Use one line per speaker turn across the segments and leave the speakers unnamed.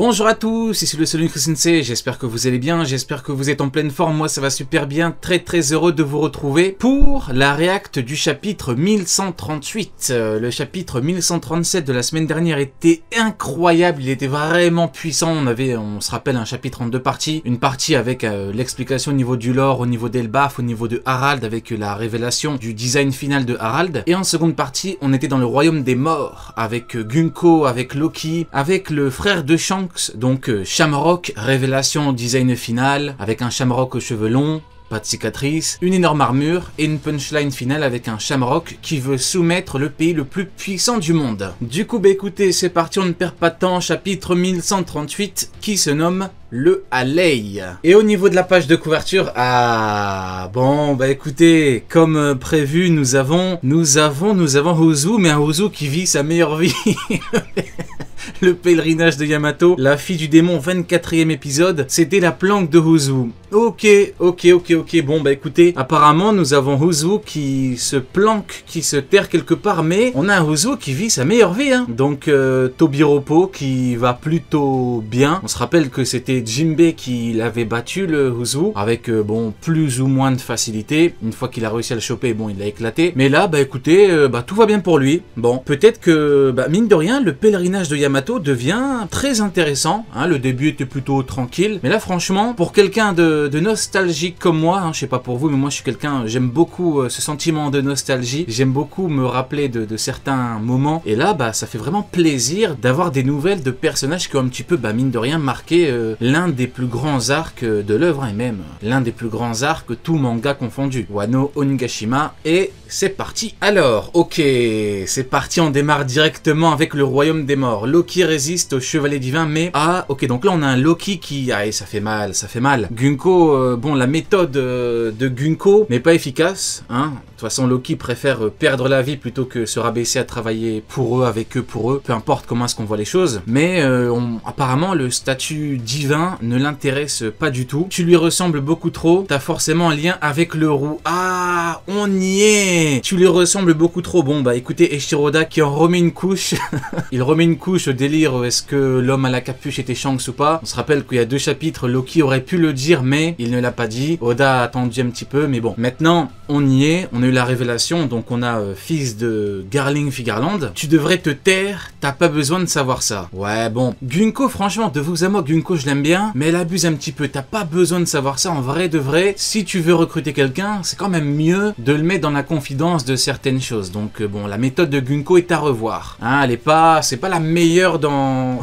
Bonjour à tous, ici le Luke Sensei, j'espère que vous allez bien, j'espère que vous êtes en pleine forme, moi ça va super bien, très heureux de vous retrouver pour la réact du chapitre 1138. Le chapitre 1137 de la semaine dernière était incroyable, il était vraiment puissant, on se rappelle un chapitre en deux parties, une partie avec l'explication au niveau du lore, au niveau d'Elbaf, au niveau de Harald, avec la révélation du design final de Harald, et en seconde partie on était dans le royaume des morts, avec Gunko, avec Loki, avec le frère de Shanks, donc Shamrock, révélation design final, avec un Shamrock aux cheveux longs, pas de cicatrice, une énorme armure et une punchline finale avec un Shamrock qui veut soumettre le pays le plus puissant du monde. Du coup, bah écoutez, c'est parti, on ne perd pas de temps, chapitre 1138 qui se nomme le Alley. Et au niveau de la page de couverture, bon, bah écoutez, comme prévu, nous avons Uzu, mais un Uzu qui vit sa meilleure vie. Le pèlerinage de Yamato, la fille du démon, 24e épisode, c'était la planque de Uzu. Ok, bon bah écoutez, apparemment nous avons Uzu qui se planque, qui se terre quelque part, mais on a un Uzu qui vit sa meilleure vie, hein. Donc Tobiropo qui va plutôt bien, on se rappelle que c'était Jinbei qui l'avait battu le Uzu, avec bon plus ou moins de facilité, une fois qu'il a réussi à le choper, bon il l'a éclaté, mais là bah écoutez, tout va bien pour lui. Bon, peut-être que, mine de rien, le pèlerinage de Yamato devient très intéressant, hein. Le début était plutôt tranquille, mais là franchement, pour quelqu'un de nostalgique comme moi, hein, je sais pas pour vous, mais moi je suis quelqu'un, j'aime beaucoup ce sentiment de nostalgie, j'aime beaucoup me rappeler de certains moments, et là ça fait vraiment plaisir d'avoir des nouvelles de personnages qui ont un petit peu, mine de rien, marqué l'un des plus grands arcs de l'œuvre, et même l'un des plus grands arcs, tout manga confondu, Wano Onigashima, et c'est parti. Alors, ok, c'est parti, on démarre directement avec le royaume des morts. Loki résiste au chevalier divin, mais ok, donc là on a un Loki qui, ça fait mal, Gunko, bon, la méthode de Gunko n'est pas efficace, hein. De toute façon, Loki préfère perdre la vie plutôt que se rabaisser à travailler pour eux, avec eux, pour eux, peu importe comment est-ce qu'on voit les choses. Mais apparemment, le statut divin ne l'intéresse pas du tout. Tu lui ressembles beaucoup trop, t'as forcément un lien avec le roux. Ah, on y est. Tu lui ressembles beaucoup trop. Bon, écoutez, Eiichiroda qui en remet une couche. Il remet une couche au délire, est-ce que l'homme à la capuche était Shanks ou pas? On se rappelle qu'il y a 2 chapitres, Loki aurait pu le dire, mais il ne l'a pas dit. Oda a attendu un petit peu, mais bon. Maintenant, on y est, on a eu la révélation, donc on a fils de Garling Figarland. Tu devrais te taire, t'as pas besoin de savoir ça. Ouais, bon. Gunko, franchement, de vous à moi, Gunko, je l'aime bien, mais elle abuse un petit peu. T'as pas besoin de savoir ça, en vrai de vrai. Si tu veux recruter quelqu'un, c'est quand même mieux de le mettre dans la confidence de certaines choses. Donc, bon, la méthode de Gunko est à revoir. Hein, c'est pas la meilleure dans,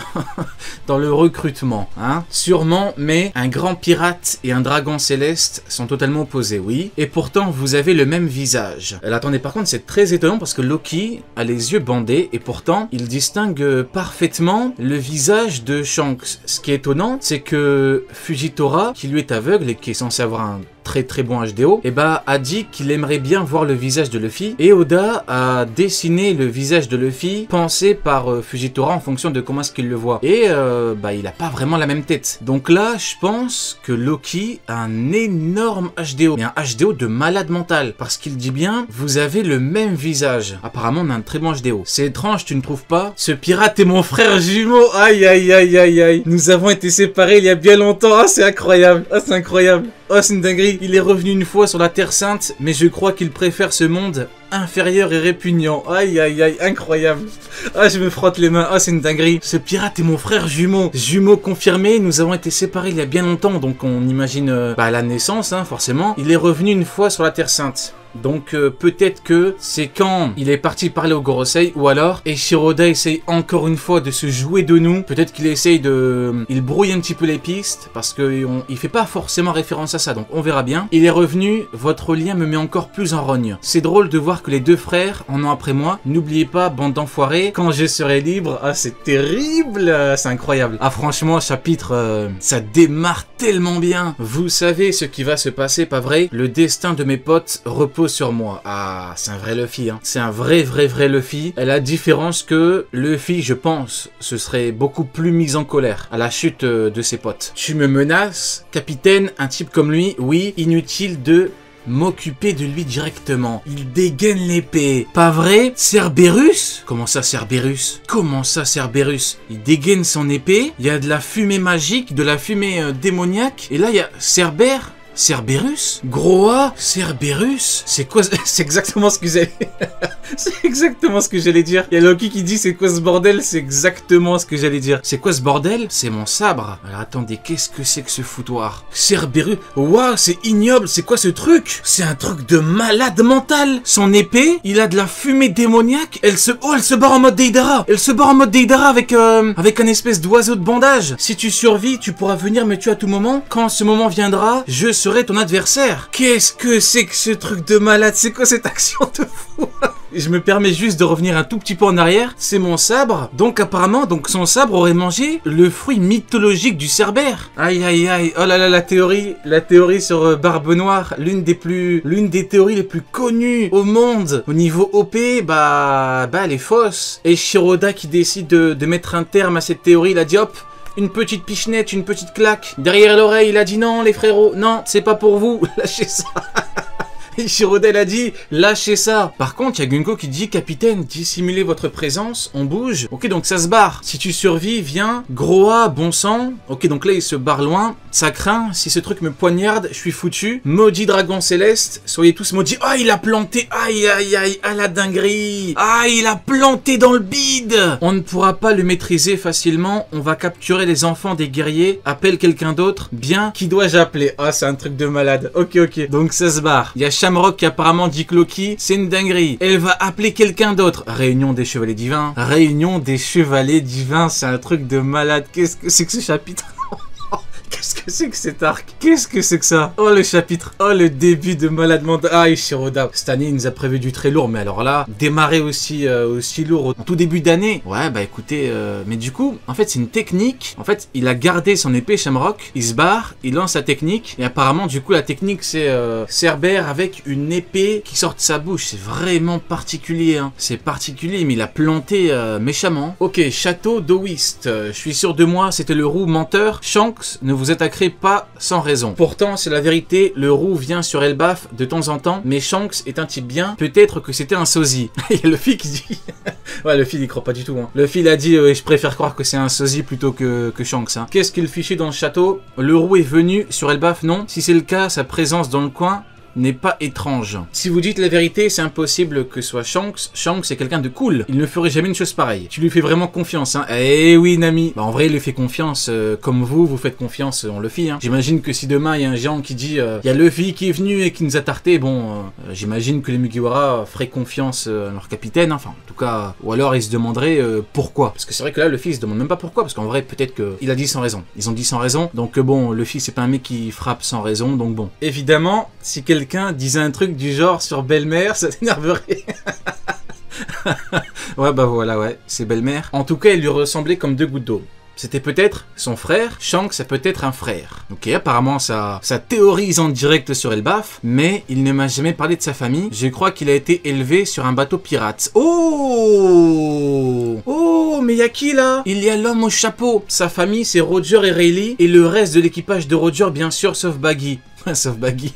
dans le recrutement, hein. Sûrement, mais un grand pirate et un dragon céleste sont totalement opposés, oui. Et pourtant, vous avez le même visage. Attendez, par contre, c'est très étonnant parce que Loki a les yeux bandés et pourtant, il distingue parfaitement le visage de Shanks. Ce qui est étonnant, c'est que Fujitora, qui lui est aveugle et qui est censé avoir un très bon HDO, a dit qu'il aimerait bien voir le visage de Luffy, et Oda a dessiné le visage de Luffy pensé par Fujitora en fonction de comment est-ce qu'il le voit, et il a pas vraiment la même tête. Donc là, je pense que Loki a un énorme HDO, mais un HDO de malade mental, parce qu'il dit bien, vous avez le même visage. Apparemment, on a un très bon HDO. C'est étrange, tu ne trouves pas? Ce pirate est mon frère jumeau, aïe. Nous avons été séparés il y a bien longtemps, c'est incroyable, c'est incroyable. Oh, c'est une dinguerie. Il est revenu une fois sur la Terre Sainte, mais je crois qu'il préfère ce monde inférieur et répugnant. Aïe, incroyable. Ah, je me frotte les mains. Ah, c'est une dinguerie. Ce pirate est mon frère jumeau. Jumeau confirmé, nous avons été séparés il y a bien longtemps, donc on imagine la naissance, hein, forcément. Il est revenu une fois sur la Terre Sainte. Donc peut-être que c'est quand il est parti parler au Gorosei, ou alors Eiichiroda essaye encore une fois de se jouer de nous. Peut-être qu'il essaye de... Il brouille un petit peu les pistes, parce qu'il fait pas forcément référence à ça, donc on verra bien. Il est revenu, votre lien me met encore plus en rogne. C'est drôle de voir que les 2 frères en ont après moi. N'oubliez pas, bande d'enfoirés, quand je serai libre. Ah, c'est terrible, c'est incroyable. Ah, franchement, chapitre, ça démarre tellement bien. Vous savez ce qui va se passer, pas vrai? Le destin de mes potes repose sur moi. Ah, c'est un vrai Luffy, hein. C'est un vrai Luffy. À la différence que Luffy, je pense, se serait beaucoup plus mis en colère à la chute de ses potes. Tu me menaces, capitaine, un type comme lui, oui, inutile de m'occuper de lui directement. Il dégaine l'épée. Pas vrai? Cerberus? Comment ça Cerberus? Comment ça Cerberus? Il dégaine son épée, il y a de la fumée magique, de la fumée démoniaque, et là il y a Cerber. Cerberus? Groa? Cerberus? C'est quoi? C'est exactement ce que j'allais... C'est exactement ce que j'allais dire. Il y a Loki qui dit c'est quoi ce bordel? C'est exactement ce que j'allais dire. C'est quoi ce bordel? C'est mon sabre. Alors attendez, qu'est-ce que c'est que ce foutoir? Cerberus? Waouh, c'est ignoble. C'est quoi ce truc? C'est un truc de malade mental. Son épée, il a de la fumée démoniaque. Elle se barre en mode Deidara. Elle se barre en mode Deidara avec un espèce d'oiseau de bandage. Si tu survis, tu pourras venir me tuer à tout moment. Quand ce moment viendra, je serai ton adversaire. Qu'est-ce que c'est que ce truc de malade? C'est quoi cette action de fou? Je me permets juste de revenir un tout petit peu en arrière. C'est mon sabre. Donc apparemment, son sabre aurait mangé le fruit mythologique du Cerbère. Aïe aïe aïe. Oh là là, la théorie sur Barbe Noire, l'une des théories les plus connues au monde. Au niveau OP, bah elle est fausse. Et Shiroda qui décide de mettre un terme à cette théorie, il a dit hop. Une petite pichenette, une petite claque. Derrière l'oreille, il a dit non, les frérots, non, c'est pas pour vous, lâchez ça. Et Shirodel a dit, lâchez ça. Par contre, il y a Gunko qui dit, capitaine, dissimulez votre présence, on bouge. Ok, donc ça se barre. Si tu survis, viens. Groa, bon sang. Ok, donc là, il se barre loin. Ça craint. Si ce truc me poignarde, je suis foutu. Maudit dragon céleste. Soyez tous maudits. Ah, il a planté. Aïe, aïe, aïe. Ah, la dinguerie. Ah, il a planté dans le bide. On ne pourra pas le maîtriser facilement. On va capturer les enfants des guerriers. Appelle quelqu'un d'autre. Bien. Qui dois-je appeler? Ah, c'est un truc de malade. Ok, ok. Donc ça se barre. Il y a Shamrock qui apparemment dit que Loki, c'est une dinguerie. Elle va appeler quelqu'un d'autre. Réunion des chevaliers divins. Réunion des chevaliers divins. C'est un truc de malade. Qu'est-ce que c'est que ce chapitre? Qu'est-ce que c'est que cet arc? Qu'est-ce que c'est que ça? Oh, le chapitre. Oh, le début de malade mental. Ah, Shiroda. Cette année, il nous a prévu du très lourd. Mais alors là, démarrer aussi lourd en tout début d'année. Ouais, bah écoutez, mais du coup, en fait, c'est une technique. En fait, il a gardé son épée Shamrock. Il se barre, il lance sa technique. Et apparemment, du coup, la technique, c'est Cerbère avec une épée qui sort de sa bouche. C'est vraiment particulier, hein. C'est particulier, mais il a planté méchamment. Ok, château d'Owist. Je suis sûr de moi, c'était le roux menteur. Shanks, ne vous attaquerez pas sans raison. Pourtant, c'est la vérité, le roux vient sur Elbaf de temps en temps, mais Shanks est un type bien. Peut-être que c'était un sosie. Il y a Luffy qui dit... ouais, Luffy, il y croit pas du tout. Hein. Luffy, il a dit, je préfère croire que c'est un sosie plutôt que Shanks. Hein. Qu'est-ce qu'il fichait dans le château? Le roux est venu sur Elbaf, non? Si c'est le cas, sa présence dans le coin n'est pas étrange. Si vous dites la vérité, c'est impossible que ce soit Shanks. Shanks, c'est quelqu'un de cool. Il ne ferait jamais une chose pareille. Tu lui fais vraiment confiance, hein. Eh oui, Nami. Bah, en vrai, il lui fait confiance comme vous faites confiance en Luffy, hein. J'imagine que si demain, il y a un géant qui dit il y a Luffy qui est venu et qui nous a tarté, bon, j'imagine que les Mugiwara feraient confiance à leur capitaine, hein. Enfin, en tout cas, ou alors ils se demanderaient pourquoi. Parce que c'est vrai que là, Luffy, il se demande même pas pourquoi, parce qu'en vrai, peut-être qu'il a dit sans raison. Ils ont dit sans raison, donc bon, Luffy, c'est pas un mec qui frappe sans raison, donc bon. Évidemment, si quelqu'un disait un truc du genre sur Belle-Mère, ça t'énerverait. Ouais, bah voilà, ouais, c'est Belle-Mère. En tout cas, il lui ressemblait comme deux gouttes d'eau. C'était peut-être son frère, Shanks, c'est peut-être un frère. Ok, apparemment ça théorise en direct sur Elbaf, mais il ne m'a jamais parlé de sa famille. Je crois qu'il a été élevé sur un bateau pirate. Oh! Oh, mais y a qui là? Il y a l'homme au chapeau. Sa famille, c'est Roger et Rayleigh, et le reste de l'équipage de Roger, bien sûr, sauf Baggy. Sauf Baggy.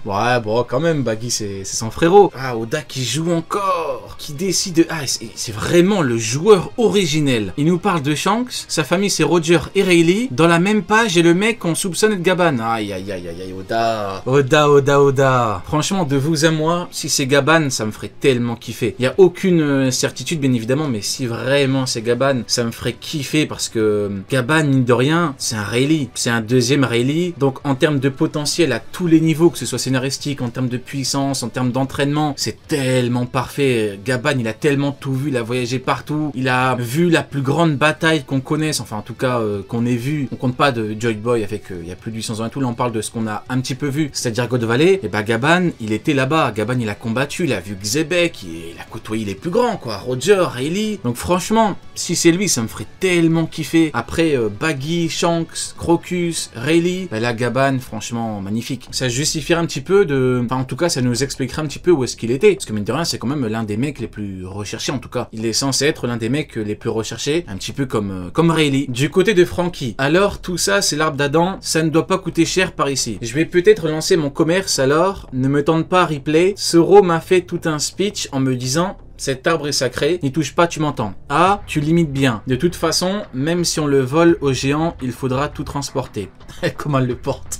Ouais, bon, quand même, Baggy, c'est son frérot. Ah, Oda qui joue encore. Qui décide... Ah, c'est vraiment le joueur originel. Il nous parle de Shanks. Sa famille, c'est Roger et Rayleigh. Dans la même page, et le mec qu'on soupçonne être Gaban. Aïe, aïe, aïe, aïe, Oda. Oda. Franchement, de vous à moi, si c'est Gaban, ça me ferait tellement kiffer. Il n'y a aucune certitude, bien évidemment, mais si vraiment c'est Gaban, ça me ferait kiffer parce que Gaban, mine de rien, c'est un Rayleigh. C'est un deuxième Rayleigh. Donc, en termes de potentiel, à tous les niveaux, que ce soit scénaristique, en termes de puissance, en termes d'entraînement, c'est tellement parfait. Gaban, il a tellement tout vu, il a voyagé partout, il a vu la plus grande bataille qu'on connaisse, enfin en tout cas qu'on ait vu. On compte pas de Joy Boy avec il y a plus de 800 ans et tout, là on parle de ce qu'on a un petit peu vu, c'est-à-dire God Valley. Et bah Gaban, il était là-bas, Gaban il a combattu, il a vu Xebec, il a côtoyé les plus grands quoi, Roger, Rayleigh. Donc franchement, si c'est lui, ça me ferait tellement kiffer. Après Baggy, Shanks, Crocus, Rayleigh, bah là Gaban, franchement, absolument magnifique. Ça justifierait un petit peu de... Enfin, en tout cas, ça nous expliquerait un petit peu où est-ce qu'il était. Parce que mine de rien, c'est quand même l'un des mecs les plus recherchés, en tout cas. Il est censé être l'un des mecs les plus recherchés, un petit peu comme Rayleigh. Du côté de Franky, alors tout ça, c'est l'arbre d'Adam, ça ne doit pas coûter cher par ici. Je vais peut-être lancer mon commerce alors, ne me tente pas à replay. Soro m'a fait tout un speech en me disant... Cet arbre est sacré, n'y touche pas, tu m'entends. Ah, tu limites bien. De toute façon, même si on le vole aux géants, il faudra tout transporter. Comment elle le porte?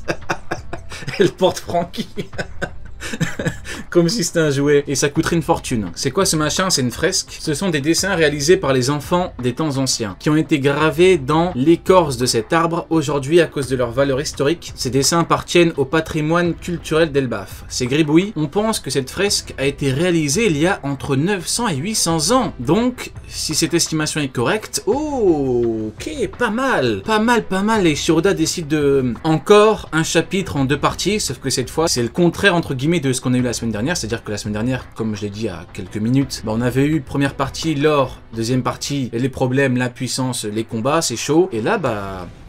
Elle porte Franky. Comme si c'était un jouet. Et ça coûterait une fortune. C'est quoi ce machin? C'est une fresque. Ce sont des dessins réalisés par les enfants des temps anciens, qui ont été gravés dans l'écorce de cet arbre aujourd'hui à cause de leur valeur historique. Ces dessins appartiennent au patrimoine culturel d'Elbaf. C'est gribouillis. On pense que cette fresque a été réalisée il y a entre 900 et 800 ans. Donc, si cette estimation est correcte, oh, ok, pas mal. Pas mal. Et Shiroda décide de... Encore un chapitre en 2 parties, sauf que cette fois, c'est le contraire entre guillemets de ce qu'on a eu la semaine dernière, c'est-à-dire que la semaine dernière, comme je l'ai dit à quelques minutes, on avait eu première partie l'or, deuxième partie les problèmes, la puissance, les combats, c'est chaud, et là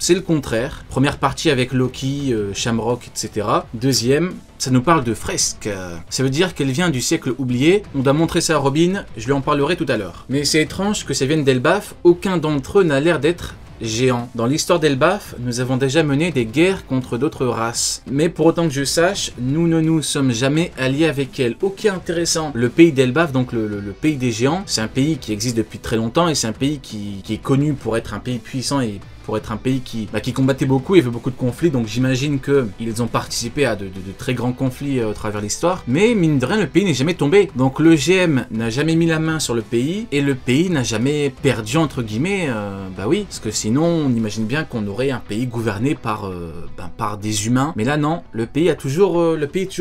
c'est le contraire. Première partie avec Loki, Shamrock, etc. Deuxième, ça nous parle de fresque. Ça veut dire qu'elle vient du siècle oublié. On doit montrer ça à Robin, je lui en parlerai tout à l'heure. Mais c'est étrange que ça vienne d'Elbaf, aucun d'entre eux n'a l'air d'être géant. Dans l'histoire d'Elbaf, nous avons déjà mené des guerres contre d'autres races. Mais pour autant que je sache, nous ne nous sommes jamais alliés avec elles. Ok, intéressant. Le pays d'Elbaf, donc le pays des géants, c'est un pays qui existe depuis très longtemps et c'est un pays qui est connu pour être un pays puissant et pour être un pays qui combattait beaucoup et veut beaucoup de conflits, donc j'imagine qu'ils ont participé à de très grands conflits à travers l'histoire, mais mine de rien, le pays n'est jamais tombé. Donc le GM n'a jamais mis la main sur le pays, et le pays n'a jamais perdu, entre guillemets, bah oui, parce que sinon, on imagine bien qu'on aurait un pays gouverné par des humains, mais là non, le pays est toujours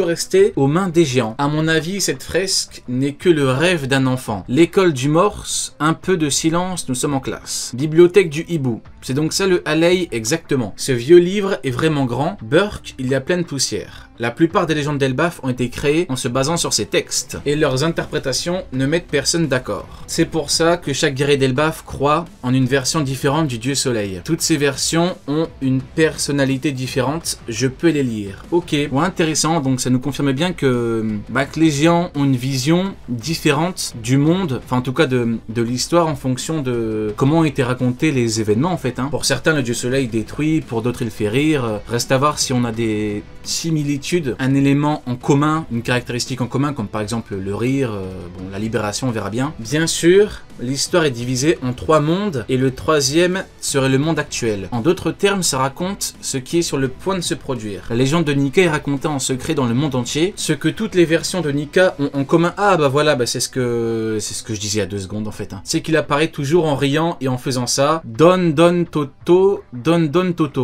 resté aux mains des géants. À mon avis, cette fresque n'est que le rêve d'un enfant. L'école du Morse, un peu de silence, nous sommes en classe. Bibliothèque du hibou. C'est donc ça le Alley exactement. Ce vieux livre est vraiment grand. Burke, il y a plein de poussière. La plupart des légendes d'Elbaf ont été créées en se basant sur ces textes, et leurs interprétations ne mettent personne d'accord. C'est pour ça que chaque guerrier d'Elbaf croit en une version différente du dieu soleil. Toutes ces versions ont une personnalité différente, je peux les lire. Ok, ouais, intéressant, donc ça nous confirme bien que les géants ont une vision différente du monde, enfin en tout cas de l'histoire en fonction de comment ont été racontés les événements en fait. Pour certains, le dieu soleil détruit, pour d'autres il fait rire. Reste à voir si on a des similitudes, un élément en commun, une caractéristique en commun, comme par exemple le rire, la libération, on verra bien. Bien sûr, l'histoire est divisée en 3 mondes, et le 3e serait le monde actuel. En d'autres termes, ça raconte ce qui est sur le point de se produire. La légende de Nika est racontée en secret dans le monde entier, ce que toutes les versions de Nika ont en commun. Ah bah voilà, c'est ce que je disais il y a 2 secondes en fait. C'est qu'il apparaît toujours en riant et en faisant ça. Don Toto.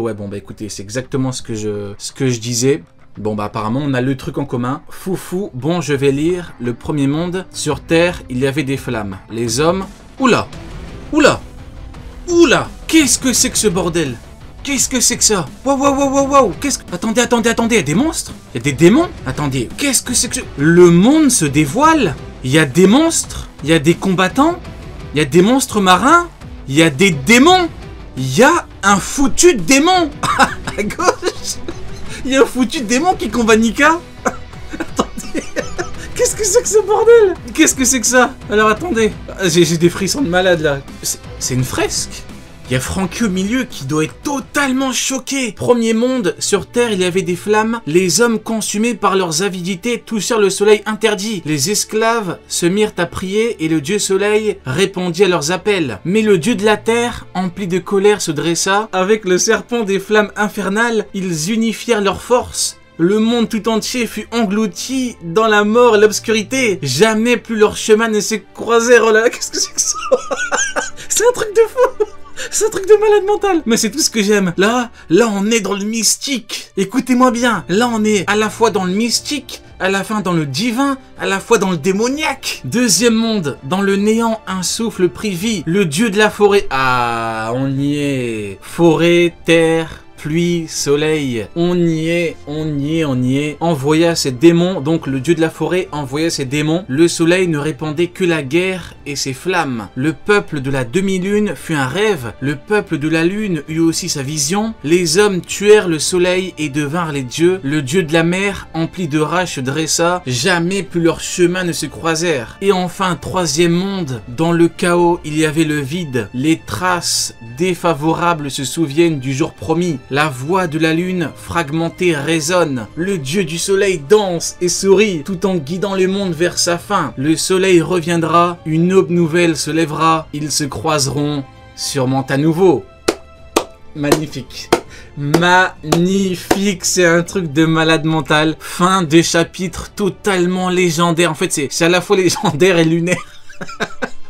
Ouais bon écoutez, c'est exactement ce que je disais. Bon apparemment on a le truc en commun. Foufou, bon je vais lire. Le premier monde, sur Terre il y avait des flammes. Les hommes... Oula. Qu'est-ce que c'est que ce bordel? Qu'est-ce que c'est que ça? Wow. Qu'est-ce que... Attendez, il y a des monstres? Il y a des démons? Attendez, qu'est-ce que c'est que... Le monde se dévoile? Il y a des monstres? Il y a des combattants? Il y a des monstres marins? Il y a des démons? Il y a un foutu démon à gauche. Il y a un foutu démon qui combat Nika. Attendez. Qu'est-ce que c'est que ce bordel? Qu'est-ce que c'est que ça? Alors attendez. J'ai des frissons de malade là. C'est une fresque. Il y a Franky au milieu qui doit être totalement choqué. Premier monde, sur Terre il y avait des flammes. Les hommes consumés par leurs avidités touchèrent le soleil interdit. Les esclaves se mirent à prier et le dieu soleil répondit à leurs appels. Mais le dieu de la terre, empli de colère, se dressa. Avec le serpent des flammes infernales, ils unifièrent leurs forces. Le monde tout entier fut englouti dans la mort et l'obscurité. Jamais plus leurs chemins ne se croisèrent. Oh là, qu'est-ce que c'est que ça? C'est un truc de fou. C'est un truc de malade mental. Mais c'est tout ce que j'aime. Là on est dans le mystique. Écoutez-moi bien. Là on est à la fois dans le mystique, à la fin dans le divin, à la fois dans le démoniaque. Deuxième monde, dans le néant, un souffle prit vie. Le dieu de la forêt. Ah, on y est. Forêt, terre, pluie, soleil. On y est, on y est, on y est. Envoya ses démons, donc le dieu de la forêt envoya ses démons. Le soleil ne répandait que la guerre et ses flammes. Le peuple de la demi-lune fut un rêve. Le peuple de la lune eut aussi sa vision. Les hommes tuèrent le soleil et devinrent les dieux. Le dieu de la mer, empli de rage, se dressa. Jamais plus leurs chemins ne se croisèrent. Et enfin, troisième monde, dans le chaos, il y avait le vide. Les traces défavorables se souviennent du jour promis. La voix de la lune, fragmentée, résonne. Le dieu du soleil danse et sourit, tout en guidant le monde vers sa fin. Le soleil reviendra, une aube nouvelle se lèvera. Ils se croiseront sûrement à nouveau. Magnifique. Magnifique, c'est un truc de malade mental. Fin de chapitre totalement légendaire. En fait, c'est à la fois légendaire et lunaire.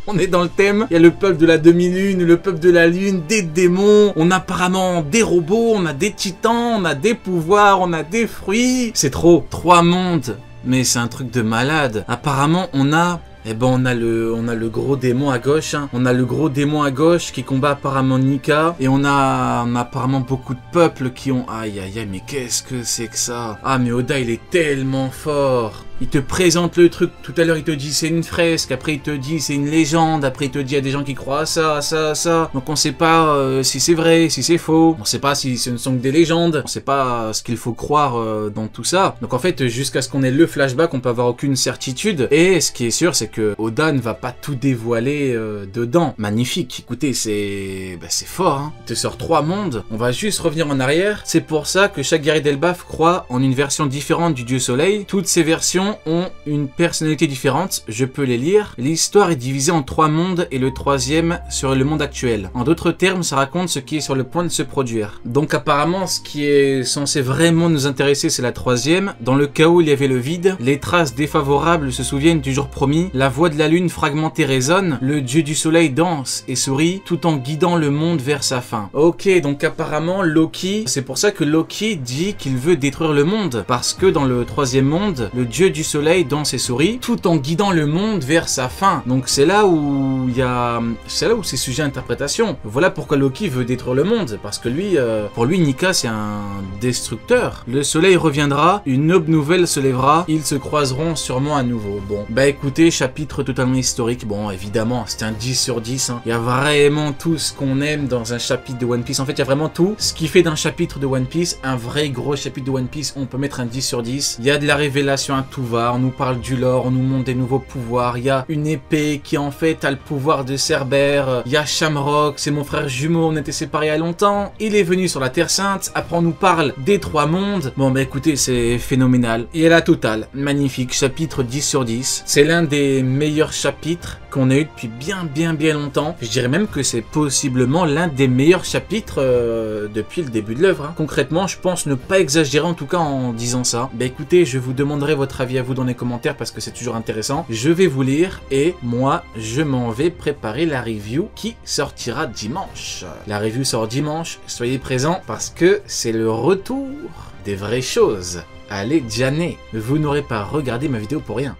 On est dans le thème, il y a le peuple de la demi-lune, le peuple de la lune, des démons, on a apparemment des robots, on a des titans, on a des pouvoirs, on a des fruits. C'est trop, 3 mondes, mais c'est un truc de malade. Apparemment, on a le gros démon à gauche, hein. On a le gros démon à gauche qui combat apparemment Nika. Et on a apparemment beaucoup de peuples qui ont... Aïe aïe aïe, mais qu'est-ce que c'est que ça? Ah mais Oda il est tellement fort. Il te présente le truc, tout à l'heure il te dit c'est une fresque, après il te dit c'est une légende, après il te dit il y a des gens qui croient à ça, ça. Donc on sait pas si c'est vrai, si c'est faux, on sait pas si ce ne sont que des légendes, on sait pas ce qu'il faut croire dans tout ça. Donc en fait jusqu'à ce qu'on ait le flashback, on peut avoir aucune certitude. Et ce qui est sûr c'est que Oda ne va pas tout dévoiler dedans. Magnifique, écoutez c'est fort, hein. Il te sort 3 mondes, on va juste revenir en arrière. C'est pour ça que chaque guerrier d'Elbaf croit en une version différente du dieu soleil. Toutes ces versions ont une personnalité différente, je peux les lire. L'histoire est divisée en 3 mondes et le 3e sur le monde actuel. En d'autres termes, ça raconte ce qui est sur le point de se produire. Donc apparemment, ce qui est censé vraiment nous intéresser, c'est la 3e. Dans le chaos, il y avait le vide. Les traces défavorables se souviennent du jour promis. La voix de la lune fragmentée résonne. Le dieu du soleil danse et sourit, tout en guidant le monde vers sa fin. Ok, donc apparemment, Loki, c'est pour ça que Loki dit qu'il veut détruire le monde. Parce que dans le 3e monde, le dieu du soleil danse et sourit, tout en guidant le monde vers sa fin. Donc c'est là où c'est sujet à interprétation. Voilà pourquoi Loki veut détruire le monde, parce que lui, pour lui, Nika c'est un destructeur. Le soleil reviendra, une aube nouvelle se lèvera, ils se croiseront sûrement à nouveau. Bon, bah écoutez, chapitre totalement historique. Bon, évidemment, c'est un 10 sur 10. Hein. Il y a vraiment tout ce qu'on aime dans un chapitre de One Piece. En fait, il y a vraiment tout ce qui fait d'un chapitre de One Piece un vrai gros chapitre de One Piece. On peut mettre un 10 sur 10. Il y a de la révélation à tout va, on nous parle du lore, on nous montre des nouveaux pouvoirs, il y a une épée qui en fait a le pouvoir de Cerbère, il y a Shamrock, c'est mon frère jumeau, on était séparés il y a longtemps, il est venu sur la Terre Sainte, après on nous parle des 3 mondes, bon bah écoutez c'est phénoménal, et à la totale, magnifique, chapitre 10 sur 10, c'est l'un des meilleurs chapitres qu'on a eu depuis bien longtemps, je dirais même que c'est possiblement l'un des meilleurs chapitres depuis le début de l'œuvre, hein. Concrètement je pense ne pas exagérer en tout cas en disant ça, bah écoutez je vous demanderai votre avis à vous dans les commentaires parce que c'est toujours intéressant. Je vais vous lire et moi je m'en vais préparer la review qui sortira dimanche. La review sort dimanche, soyez présents parce que c'est le retour des vraies choses. Allez Jané, vous n'aurez pas regardé ma vidéo pour rien.